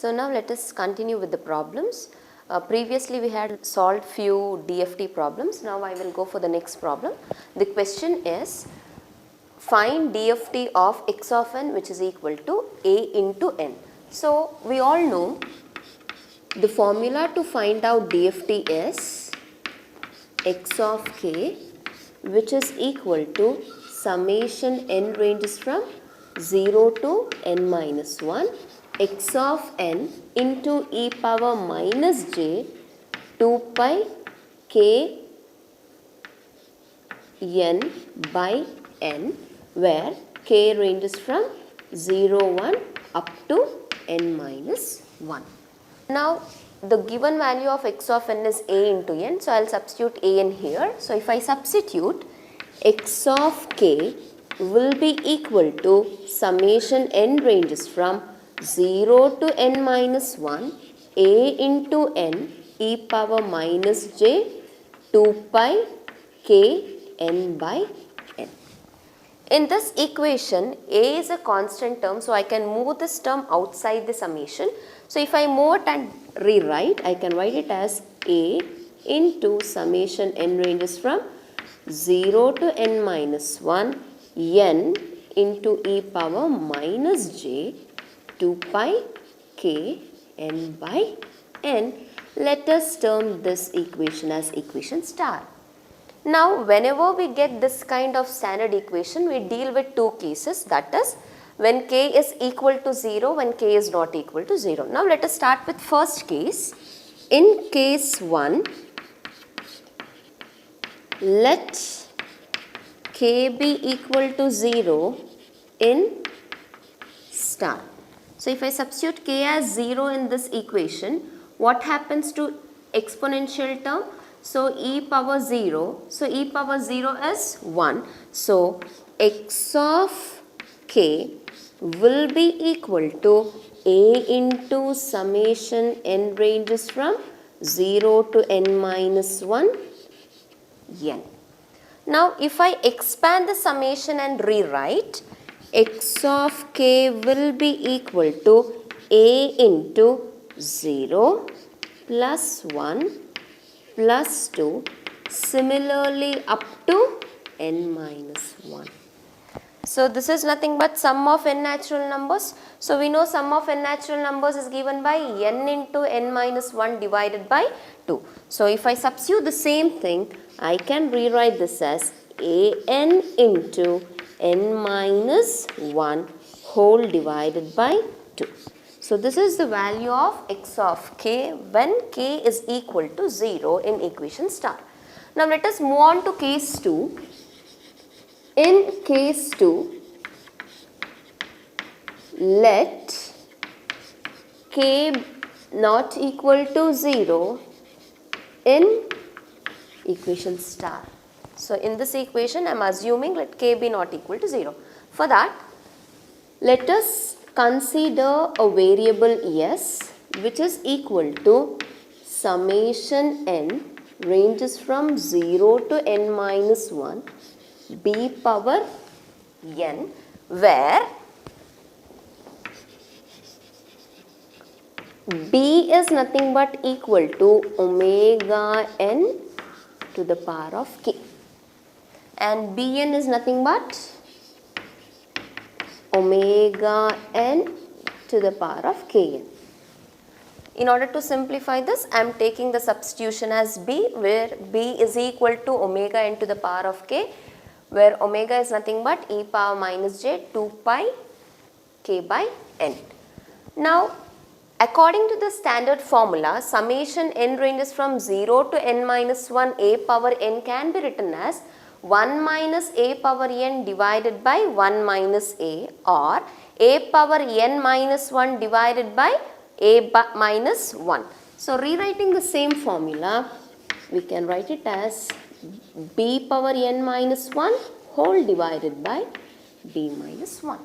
So now let us continue with the problems. Previously we had solved few DFT problems. Now I will go for the next problem. The question is, find DFT of x of n which is equal to a into n. So we all know the formula to find out DFT is x of k which is equal to summation n ranges from 0 to n minus 1 x of n into e power minus j 2 pi k n by n, where k ranges from 0, 1 up to n minus 1. Now the given value of x of n is a into n, so I will substitute a n here. So if I substitute, x of k will be equal to summation n ranges from 0 to n minus 1 a into n e power minus j 2 pi k n by n. In this equation, a is a constant term, so I can move this term outside the summation. So if I move it and rewrite, I can write it as a into summation n ranges from 0 to n minus 1 n into e power minus j 2 pi k n by n. Let us term this equation as equation star. Now whenever we get this kind of standard equation, we deal with two cases, that is when k is equal to 0, when k is not equal to 0. Now let us start with first case. In case 1, let k be equal to 0 in star. So if I substitute k as 0 in this equation, what happens to exponential term? So e power 0, so e power 0 is 1. So x of k will be equal to a into summation n ranges from 0 to n minus 1 n. Now if I expand the summation and rewrite, x of k will be equal to a into 0 plus 1 plus 2, similarly up to n minus 1. So this is nothing but sum of n natural numbers. So we know sum of n natural numbers is given by n into n minus 1 divided by 2. So if I substitute the same thing, I can rewrite this as a n into n minus 1 whole divided by 2. So this is the value of x of k when k is equal to 0 in equation star. Now let us move on to case 2. In case 2, let k not equal to 0 in equation star. So in this equation I am assuming let k be not equal to 0. For that, let us consider a variable s which is equal to summation n ranges from 0 to n minus 1 b power n, where b is nothing but equal to omega n to the power of k, and bn is nothing but omega n to the power of kn. In order to simplify this, I am taking the substitution as b, where b is equal to omega n to the power of k, where omega is nothing but e power minus j 2 pi k by n. Now according to the standard formula, summation n ranges from 0 to n minus 1 a power n can be written as 1 minus a power n divided by 1 minus a, or a power n minus 1 divided by a minus 1. So rewriting the same formula, we can write it as b power n minus 1 whole divided by b minus 1.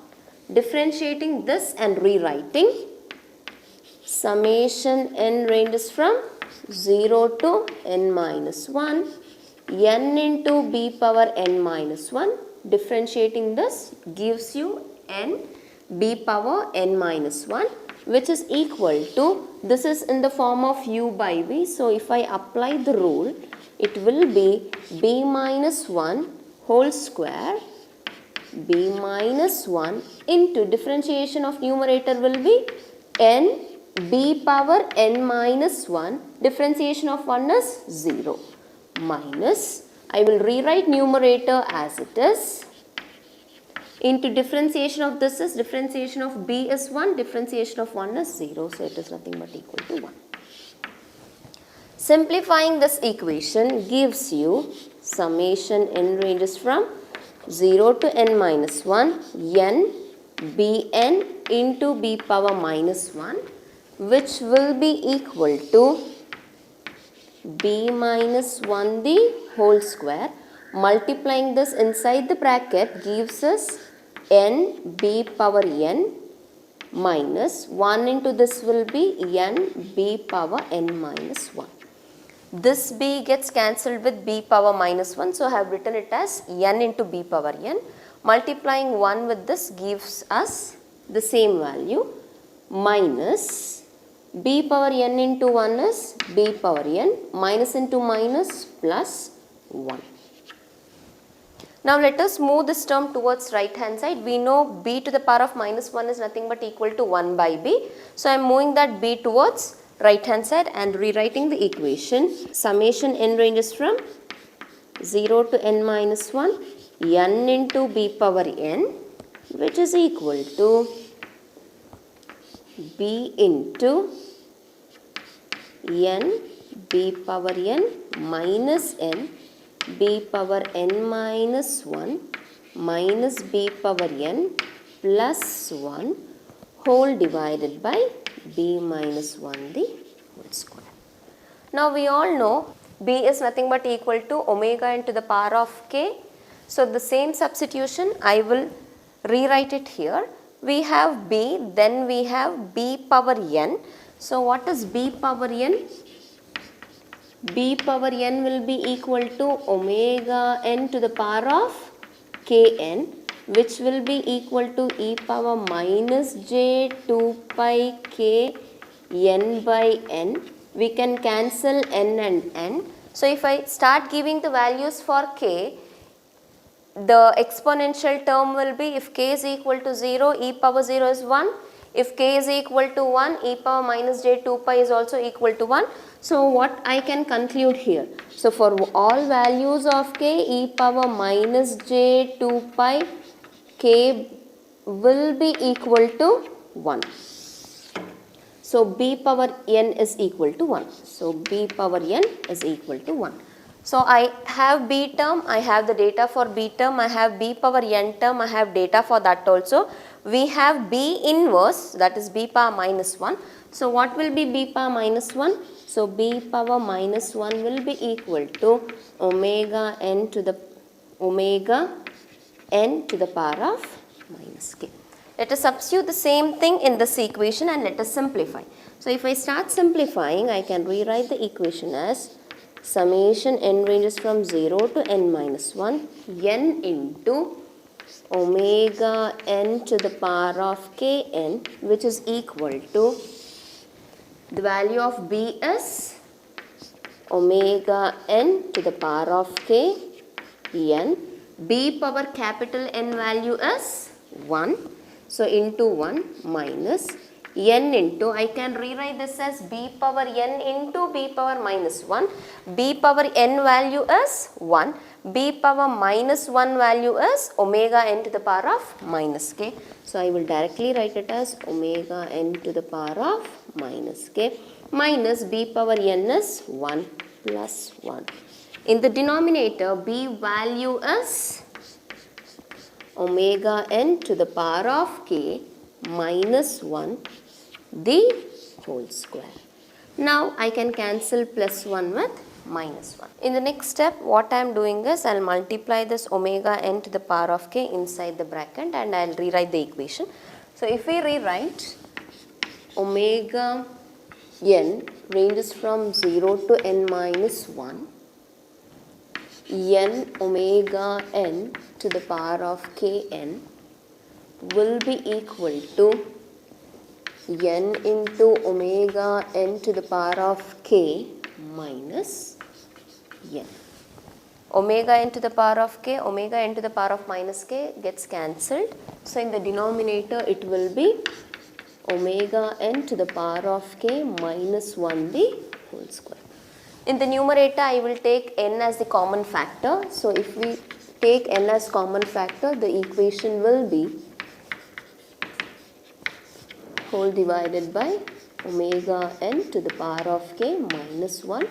Differentiating this and rewriting, summation n ranges from 0 to n minus 1 n into b power n minus 1. Differentiating this gives you n b power n minus 1 which is equal to, this is in the form of u by v. So if I apply the rule, it will be b minus 1 whole square, b minus 1 into differentiation of numerator will be n b power n minus 1, differentiation of 1 is 0, minus, I will rewrite numerator as it is, into differentiation of this is, differentiation of b is 1, differentiation of 1 is 0, so it is nothing but equal to 1. Simplifying this equation gives you summation n ranges from 0 to n minus 1 n bn into b power minus 1, which will be equal to b minus 1 the whole square. Multiplying this inside the bracket gives us n b power n minus 1 into this will be n b power n minus 1. This b gets cancelled with b power minus 1, so I have written it as n into b power n. Multiplying 1 with this gives us the same value, minus b power n into 1 is b power n, minus into minus plus 1. Now let us move this term towards right hand side. We know b to the power of minus 1 is nothing but equal to 1 by b. So I am moving that b towards right hand side and rewriting the equation. Summation n ranges from 0 to n minus 1 n into b power n, which is equal to b into n b power n minus n b power n minus 1 minus b power n plus 1 whole divided by b minus 1 the whole square. Now we all know b is nothing but equal to omega n to the power of k. So the same substitution I will rewrite it here. We have b, then we have b power n. So what is b power n? B power n will be equal to omega n to the power of kn, which will be equal to e power minus j 2 pi k n by n. We can cancel n and n. So if I start giving the values for k, the exponential term will be, if k is equal to 0, e power 0 is 1. If k is equal to 1, e power minus j 2 pi is also equal to 1. So what I can conclude here? So for all values of k, e power minus j 2 pi k will be equal to 1. So b power n is equal to 1. So b power n is equal to 1. So I have b term, I have the data for b term, I have b power n term, I have data for that also. We have b inverse, that is b power minus 1. So what will be b power minus 1? So b power minus 1 will be equal to omega n to the power of minus k. Let us substitute the same thing in this equation and let us simplify. So if I start simplifying, I can rewrite the equation as summation n ranges from 0 to n minus 1 n into omega n to the power of kn, which is equal to, the value of b is omega n to the power of k n. B power capital N value is 1. So into 1 minus n into, I can rewrite this as b power n into b power minus 1. B power n value is 1. B power minus 1 value is omega n to the power of minus k. So I will directly write it as omega n to the power of minus k minus b power n is 1 plus 1. In the denominator, b value is omega n to the power of k minus 1 the whole square. Now I can cancel plus 1 with minus 1. In the next step, what I am doing is I will multiply this omega n to the power of k inside the bracket and I will rewrite the equation. So if we rewrite, omega n ranges from 0 to n minus 1 n omega n to the power of kn will be equal to n into omega n to the power of k minus n. Omega n to the power of k, omega n to the power of minus k gets cancelled. So in the denominator it will be omega n to the power of k minus 1 the whole square. In the numerator I will take n as the common factor. So if we take n as common factor, the equation will be whole divided by omega n to the power of k minus 1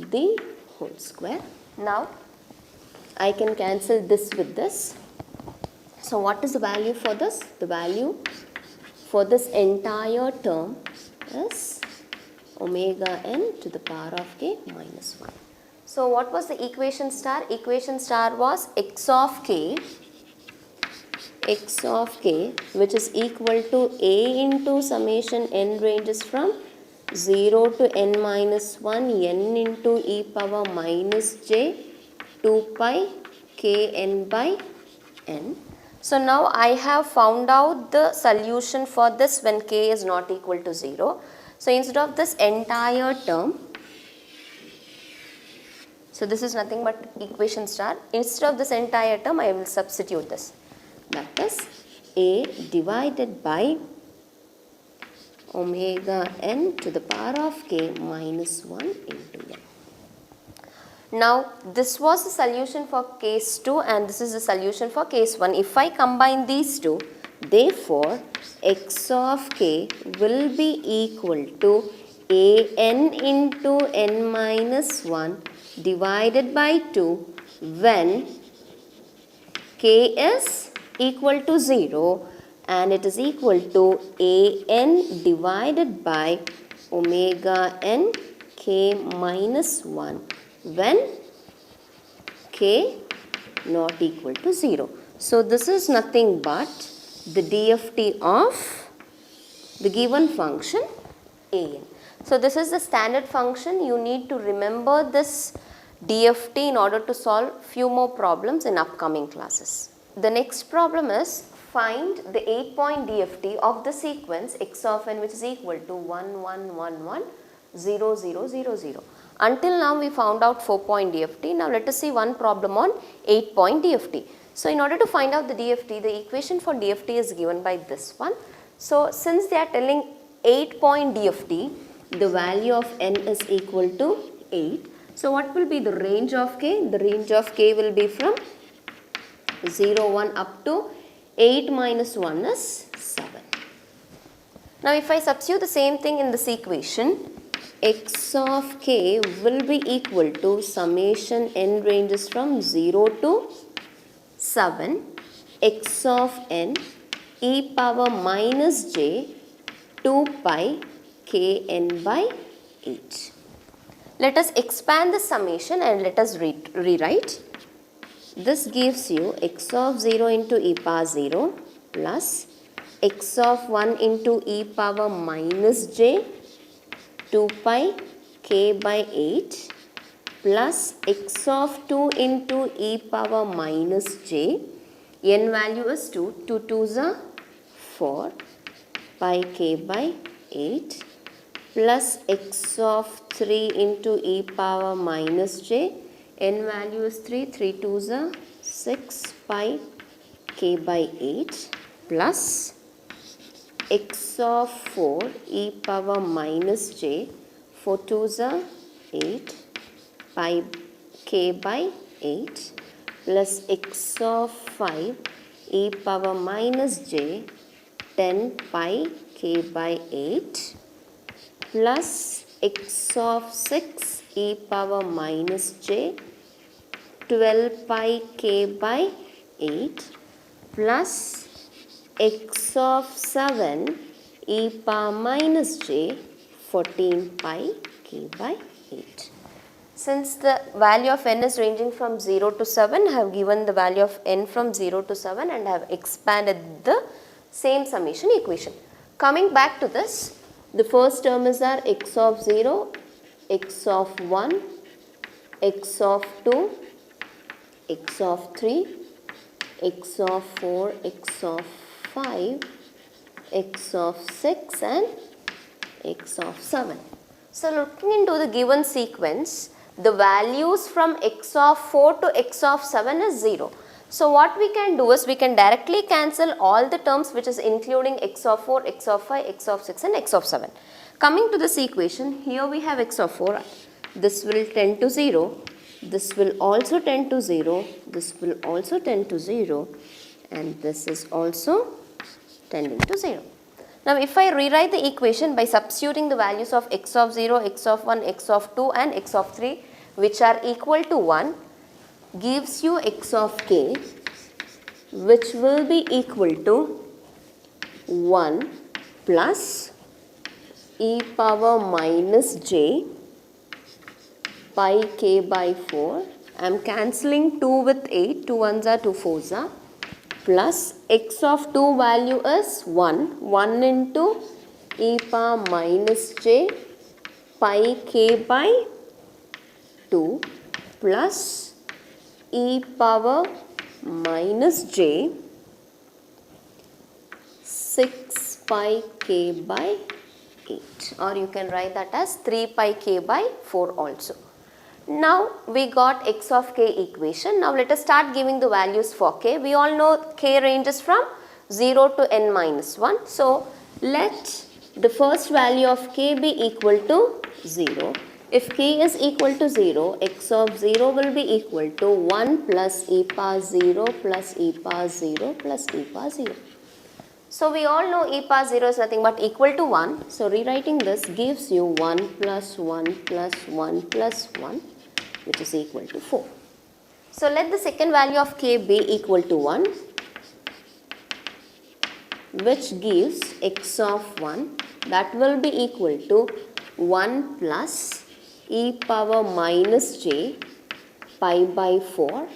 the whole square. Now I can cancel this with this. So what is the value for this? The value for this entire term is omega n to the power of k minus 1. So what was the equation star? Equation star was x of k which is equal to a into summation n ranges from 0 to n minus 1 n into e power minus j 2 pi k n by n. So now I have found out the solution for this when k is not equal to 0. So instead of this entire term, so this is nothing but equation star, instead of this entire term I will substitute this. That is a divided by omega n to the power of k minus 1 into n. Now this was the solution for case 2 and this is the solution for case 1. If I combine these two, therefore x of k will be equal to a n into n minus 1 divided by 2 when k is equal to 0 and it is equal to a n divided by omega n k minus 1 when k not equal to 0. So this is nothing but the DFT of the given function an. So this is the standard function. You need to remember this DFT in order to solve few more problems in upcoming classes. The next problem is find the 8-point DFT of the sequence x of n which is equal to 1 1 1 1 0 0 0 0. Until now we found out 4-point DFT. Now let us see one problem on 8-point DFT. So in order to find out the DFT, the equation for DFT is given by this one. So since they are telling 8-point DFT, the value of n is equal to 8. So what will be the range of k? The range of k will be from 0 1 up to 8 minus 1 is 7. Now if I substitute the same thing in this equation, x of k will be equal to summation n ranges from 0 to 7 x of n e power minus j 2 pi k n by 8. Let us expand the summation and let us rewrite. This gives you x of 0 into e power 0 plus x of 1 into e power minus j 2 pi k by 8 plus x of 2 into e power minus j, n value is 2, 2 2s are 4 pi k by 8 plus x of 3 into e power minus j, n value is 3, 3 2s are 6 pi k by 8 plus x of 4 e power minus j, 4 2s are 8 pi k by 8 plus x of 5 e power minus j, 10 pi k by 8 plus x of 6 e power minus j, 12 pi k by 8 plus x of 7 e power minus j, 14 pi k by 8. Since the value of n is ranging from 0 to 7, I have given the value of n from 0 to 7 and I have expanded the same summation equation. Coming back to this, the first term is our x of 0, x of 1, x of 2, x of 3, x of 4, x of 5, x of 6 and x of 7. So looking into the given sequence, the values from x of 4 to x of 7 is 0. So what we can do is we can directly cancel all the terms which is including x of 4, x of 5, x of 6 and x of 7. Coming to this equation, here we have x of 4, this will tend to 0, this will also tend to 0, this will also tend to 0 and this is also tending to 0. Now if I rewrite the equation by substituting the values of x of 0, x of 1, x of 2 and x of 3 which are equal to 1 gives you x of k which will be equal to 1 plus e power minus j pi k by 4. I am cancelling 2 with 8, 2 ones are 2 fours are, plus x of 2 value is 1, 1 into e power minus j pi k by 2 plus e power minus j 6 pi k by 8, or you can write that as 3 pi k by 4 also. Now we got x of k equation. Now let us start giving the values for k. We all know k ranges from 0 to n minus 1. So let the first value of k be equal to 0. If k is equal to 0, x of 0 will be equal to 1 plus e power 0 plus e power 0 plus e power 0. So we all know e power 0 is nothing but equal to 1. So rewriting this gives you 1 plus 1 plus 1 plus 1 which is equal to 4. So let the second value of k be equal to 1 which gives x of 1, that will be equal to 1 plus e power minus j pi by 4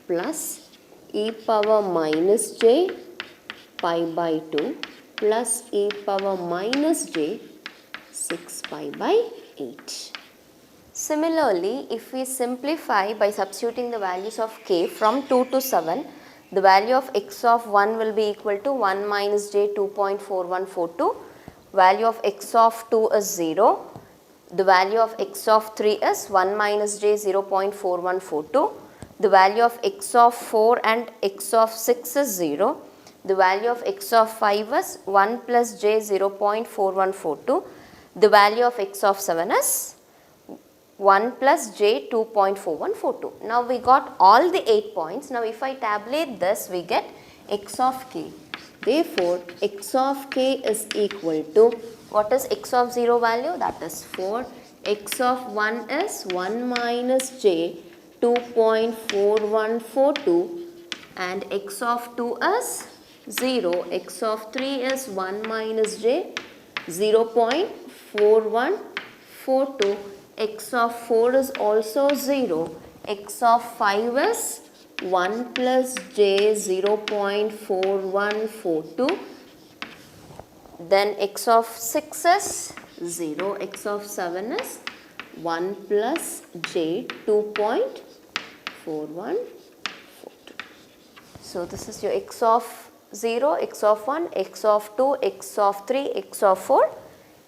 plus e power minus j pi by 2 plus e power minus j 6 pi by 8. Similarly, if we simplify by substituting the values of k from 2 to 7, the value of x of 1 will be equal to 1 minus j 2.4142, value of x of 2 is 0, the value of x of 3 is 1 minus j 0.4142, the value of x of 4 and x of 6 is 0, the value of x of 5 is 1 plus j 0.4142, the value of x of 7 is 1 plus j 2.4142. Now we got all the 8 points. Now if I tabulate this, we get x of k. Therefore, x of k is equal to, what is x of 0 value? That is 4. X of 1 is 1 minus j 2.4142 and x of 2 is 0. X of 3 is 1 minus j 0.4142. X of 4 is also 0. X of 5 is 1 plus j 0.4142. Then x of 6 is 0. X of 7 is 1 plus j 2.4142. So this is your x of 0, x of 1, x of 2, x of 3, x of 4,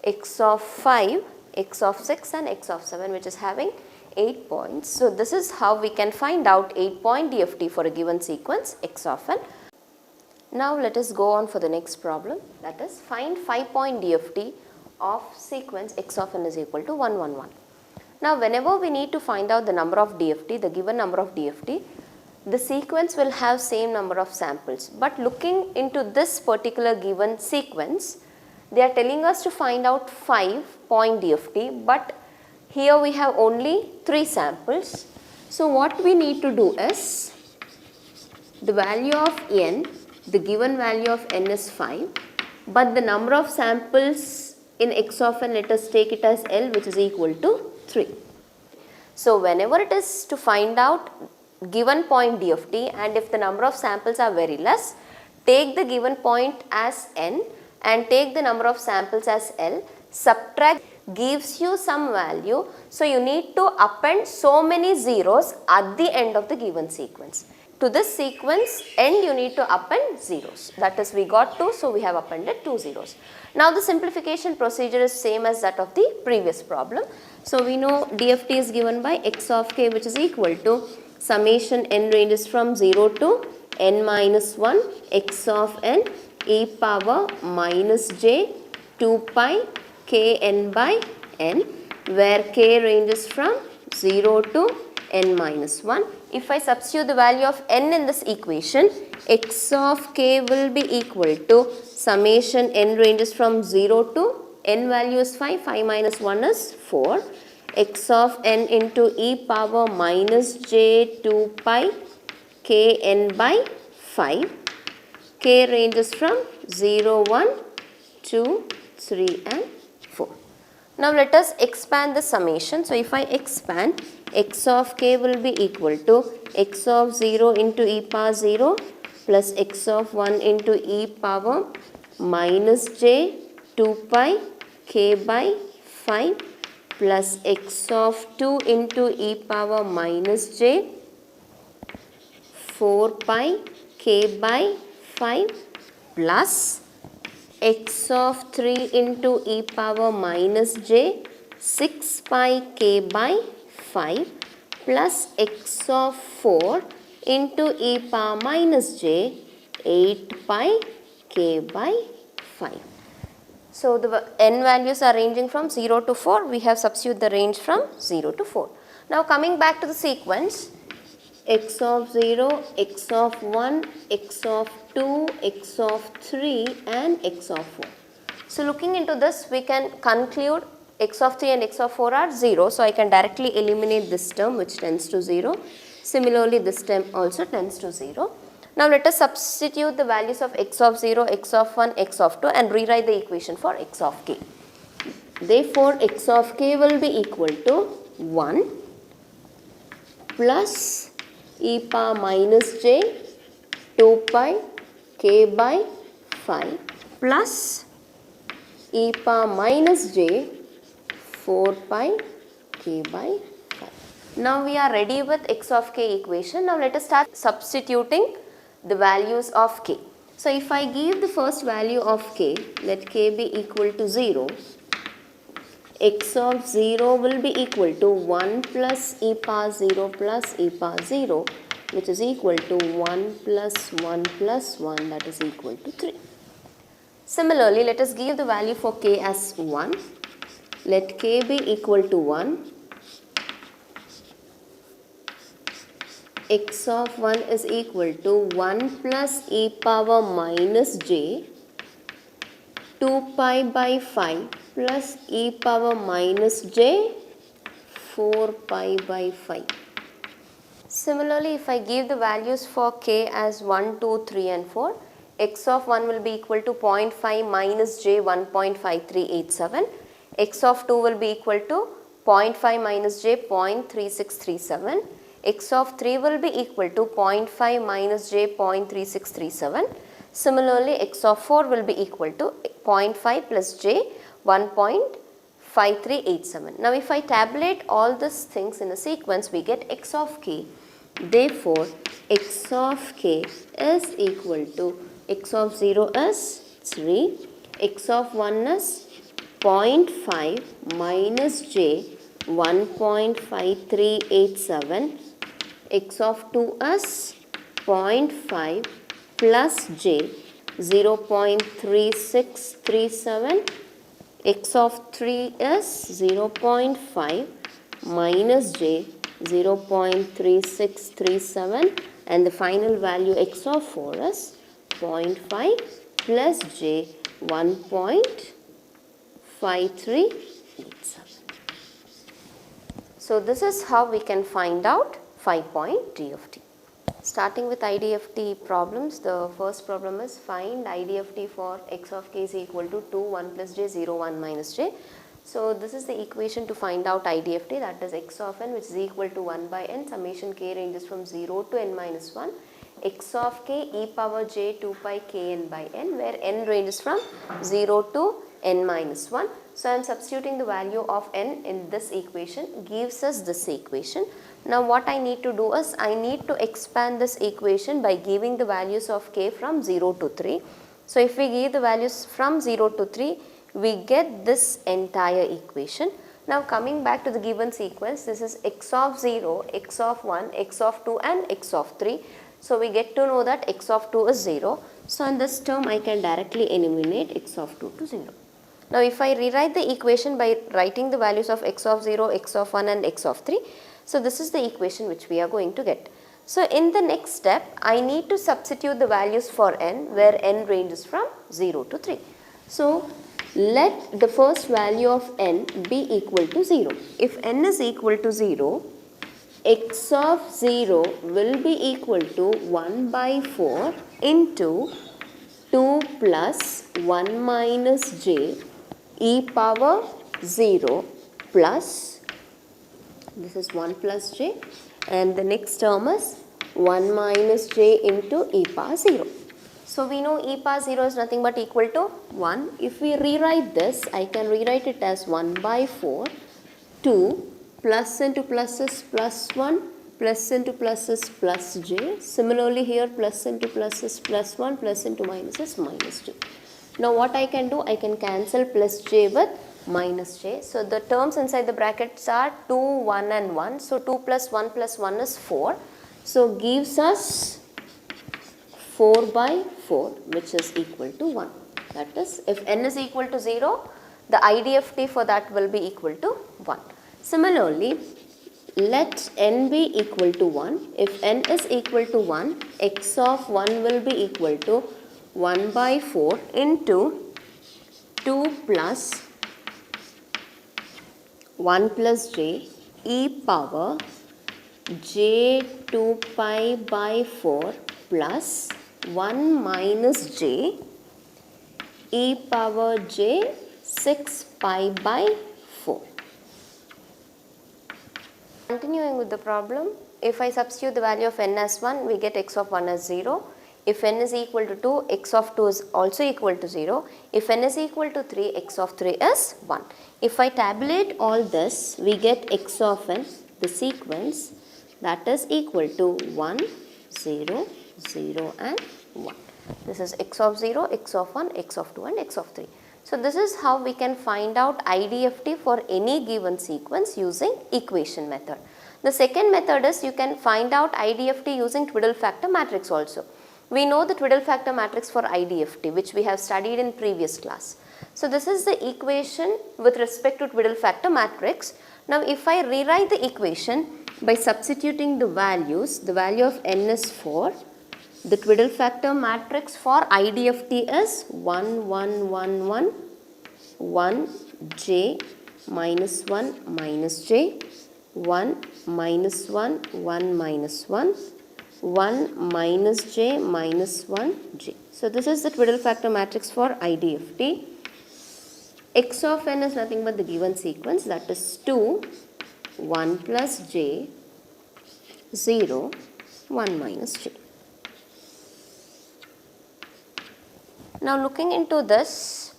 x of 5, x of 6 and x of 7 which is having 8 points. So this is how we can find out 8-point DFT for a given sequence x of n. Now let us go on for the next problem, that is find 5-point DFT of sequence x of n is equal to 1 1 1. Now whenever we need to find out the number of DFT, the given number of DFT, the sequence will have same number of samples, but looking into this particular given sequence, they are telling us to find out 5-point DFT, but here we have only 3 samples. So what we need to do is, the value of n, the given value of n is 5, but the number of samples in x of n, let us take it as L, which is equal to 3. So whenever it is to find out given point DFT, and if the number of samples are very less, take the given point as n and take the number of samples as L, subtract, gives you some value. So you need to append so many zeros at the end of the given sequence. to this sequence end you need to append zeros. That is, we got 2, so we have appended 2 zeros. Now the simplification procedure is same as that of the previous problem. So we know DFT is given by x of k, which is equal to summation n ranges from 0 to n minus 1 x of n e power minus j 2 pi k n by n, where k ranges from 0 to n minus 1. If I substitute the value of n in this equation, x of k will be equal to summation n ranges from 0 to n value is 5, 5 minus 1 is 4, x of n into e power minus j 2 pi k n by 5, k ranges from 0, 1, 2, 3 and 4. Now let us expand the summation. So if I expand, x of k will be equal to x of 0 into e power 0 plus x of 1 into e power minus j 2 pi k by 5 plus x of 2 into e power minus j 4 pi k by 5 plus x of 3 into e power minus j 6 pi k by 5 plus x of 4 into e power minus j 8 pi k by 5. So the n values are ranging from 0 to 4. We have substituted the range from 0 to 4. Now coming back to the sequence, x of 0, x of 1, x of 2, x of 3 and x of 4. So looking into this, we can conclude x of 3 and x of 4 are 0. So I can directly eliminate this term which tends to 0. Similarly, this term also tends to 0. Now let us substitute the values of x of 0, x of 1, x of 2 and rewrite the equation for x of k. Therefore, x of k will be equal to 1 plus e power minus j 2 pi k by 5 plus e power minus j 4 pi k by 5. Now we are ready with x of k equation. Now let us start substituting the values of k. So if I give the first value of k, let k be equal to 0, x of 0 will be equal to 1 plus e power 0 plus e power 0, which is equal to 1 plus 1 plus 1, that is equal to 3. Similarly, let us give the value for k as 1. Let k be equal to 1. X of 1 is equal to 1 plus e power minus j 2 pi by 5 plus e power minus j 4 pi by 5. Similarly, if I give the values for k as 1, 2, 3 and 4, x of 1 will be equal to 0.5 minus j 1.5387, x of 2 will be equal to 0.5 minus j 0.3637, x of 3 will be equal to 0.5 minus j 0.3637. Similarly, x of 4 will be equal to 0.5 plus j 1.5387. Now, if I tabulate all these things in a sequence, we get x of k. Therefore, x of k is equal to x of 0 is 3, x of 1 is 0.5 minus j 1.5387, x of 2 is 0.5 plus j 0.3637, x of 3 is 0.5 minus j 0.3637 and the final value x of 4 is 0.5 plus j 1.5387. So this is how we can find out 5-point DFT. Starting with IDFT problems, the first problem is find IDFT for x of k is equal to 2, 1 plus j, 0, 1 minus j. So this is the equation to find out IDFT, that is x of n, which is equal to 1 by n, summation k ranges from 0 to n minus 1, x of k e power j 2 pi k n by n, where n ranges from 0 to n minus 1. So I am substituting the value of n in this equation, gives us this equation. Now what I need to do is I need to expand this equation by giving the values of k from 0 to 3. So if we give the values from 0 to 3, we get this entire equation. Now coming back to the given sequence, this is x of 0, x of 1, x of 2 and x of 3. So we get to know that x of 2 is 0. So in this term I can directly eliminate x of 2 to 0. Now if I rewrite the equation by writing the values of x of 0, x of 1 and x of 3, so this is the equation which we are going to get. So in the next step, I need to substitute the values for n, where n ranges from 0 to 3. So let the first value of n be equal to 0. If n is equal to 0, x of 0 will be equal to 1 by 4 into 2 plus 1 minus j e power 0 plus, this is 1 plus j, and the next term is 1 minus j into e power 0. So we know e power 0 is nothing but equal to 1. If we rewrite this, I can rewrite it as 1 by 4, 2 plus into plus is plus 1, plus into plus is plus j. Similarly here plus into plus is plus 1, plus into minus is minus j. Now what I can do, I can cancel plus j with minus j. So the terms inside the brackets are 2, 1 and 1. So 2 plus 1 is 4. So gives us 4 by 4, which is equal to 1. That is, if n is equal to 0, the IDFT for that will be equal to 1. Similarly, let n be equal to 1. If n is equal to 1, x of 1 will be equal to 1 by 4 into 2 plus 1 plus j e power j 2 pi by 4 plus 1 minus j e power j 6 pi by 4. Continuing with the problem, if I substitute the value of n as 1, we get x of 1 as 0. If n is equal to 2, x of 2 is also equal to 0. If n is equal to 3, x of 3 is 1. If I tabulate all this, we get x of n, the sequence, that is equal to 1, 0, 0 and 1. This is x of 0, x of 1, x of 2 and x of 3. So this is how we can find out IDFT for any given sequence using equation method. The second method is you can find out IDFT using Twiddle factor matrix also. We know the Twiddle factor matrix for IDFT, which we have studied in previous class. So this is the equation with respect to Twiddle factor matrix. Now if I rewrite the equation by substituting the values, the value of n is 4. The Twiddle factor matrix for IDFT is 1, 1, 1, 1, 1, j, minus 1, minus j, 1, minus 1, 1, minus 1, 1, minus j, minus 1, j. So this is the Twiddle factor matrix for IDFT. X of n is nothing but the given sequence, that is 2, 1 plus j, 0, 1 minus j. Now looking into this,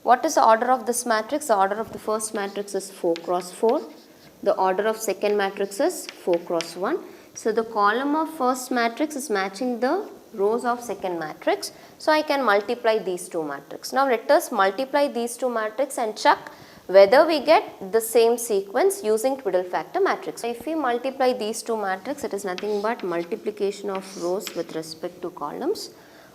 what is the order of this matrix? The order of the first matrix is 4 cross 4. The order of second matrix is 4 cross 1. So the column of first matrix is matching the rows of second matrix. So I can multiply these two matrices. Now let us multiply these two matrices and check whether we get the same sequence using Twiddle factor matrix. So if we multiply these two matrices, it is nothing but multiplication of rows with respect to columns.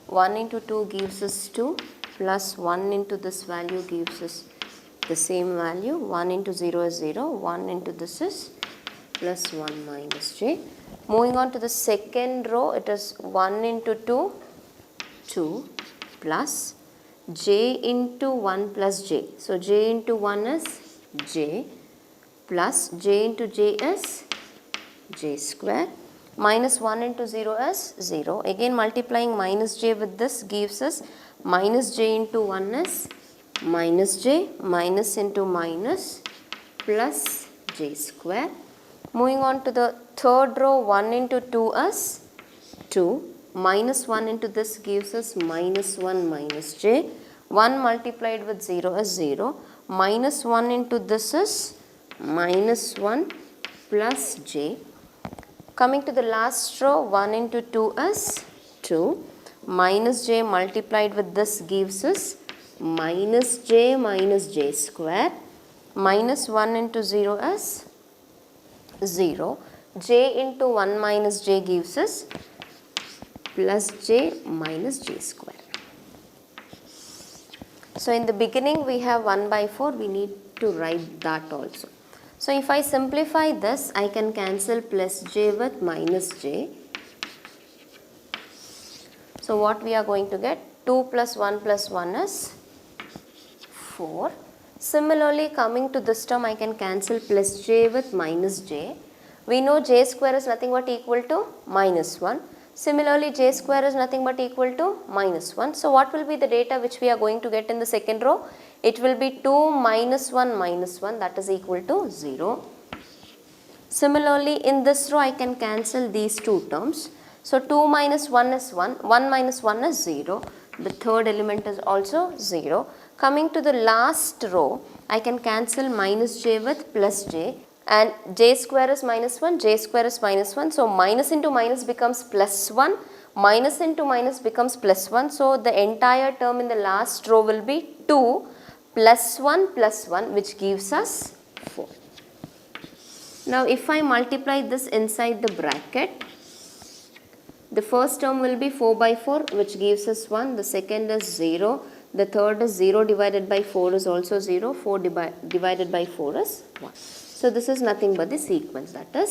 1 into 2 gives us 2 plus 1 into this value gives us the same value. 1 into 0 is 0, 1 into this is plus 1 minus j. Moving on to the second row, it is 1 into 2, 2 plus j into 1 plus j. So j into 1 is j plus j into j is j square. Minus 1 into 0 is 0. Again multiplying minus j with this gives us minus j into 1 is minus j, minus into minus plus j square. Moving on to the third row, 1 into 2 is 2. Minus 1 into this gives us minus 1 minus j. 1 multiplied with 0 is 0. Minus 1 into this is minus 1 plus j. Coming to the last row, 1 into 2 is 2. Minus j multiplied with this gives us minus j square. Minus 1 into 0 is 0. J into 1 minus j gives us plus j minus j square. So in the beginning we have 1 by 4, we need to write that also. So if I simplify this, I can cancel plus j with minus j. So what we are going to get? 2 plus 1 is 4. Similarly, coming to this term, I can cancel plus j with minus j. We know j square is nothing but equal to minus 1. Similarly, j square is nothing but equal to minus 1. So what will be the data which we are going to get in the second row? It will be 2 minus 1 that is equal to 0. Similarly, in this row I can cancel these two terms. So 2 minus 1 is 1, 1 minus 1 is 0. The third element is also 0. Coming to the last row, I can cancel minus j with plus j. And j square is minus 1, j square is minus 1. So minus into minus becomes plus 1, minus into minus becomes plus 1. So the entire term in the last row will be 2 plus 1 which gives us 4. Now if I multiply this inside the bracket, the first term will be 4 by 4 which gives us 1, the second is 0, the third is 0 divided by 4 is also 0, 4 divided by 4 is 1. So this is nothing but the sequence, that is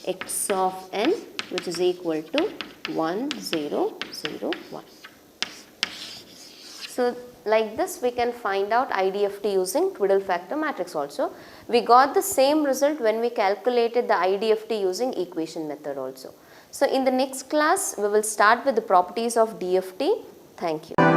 x of n which is equal to 1, 0, 0, 1. So like this we can find out IDFT using twiddle factor matrix also. We got the same result when we calculated the IDFT using equation method also. So in the next class we will start with the properties of DFT. Thank you.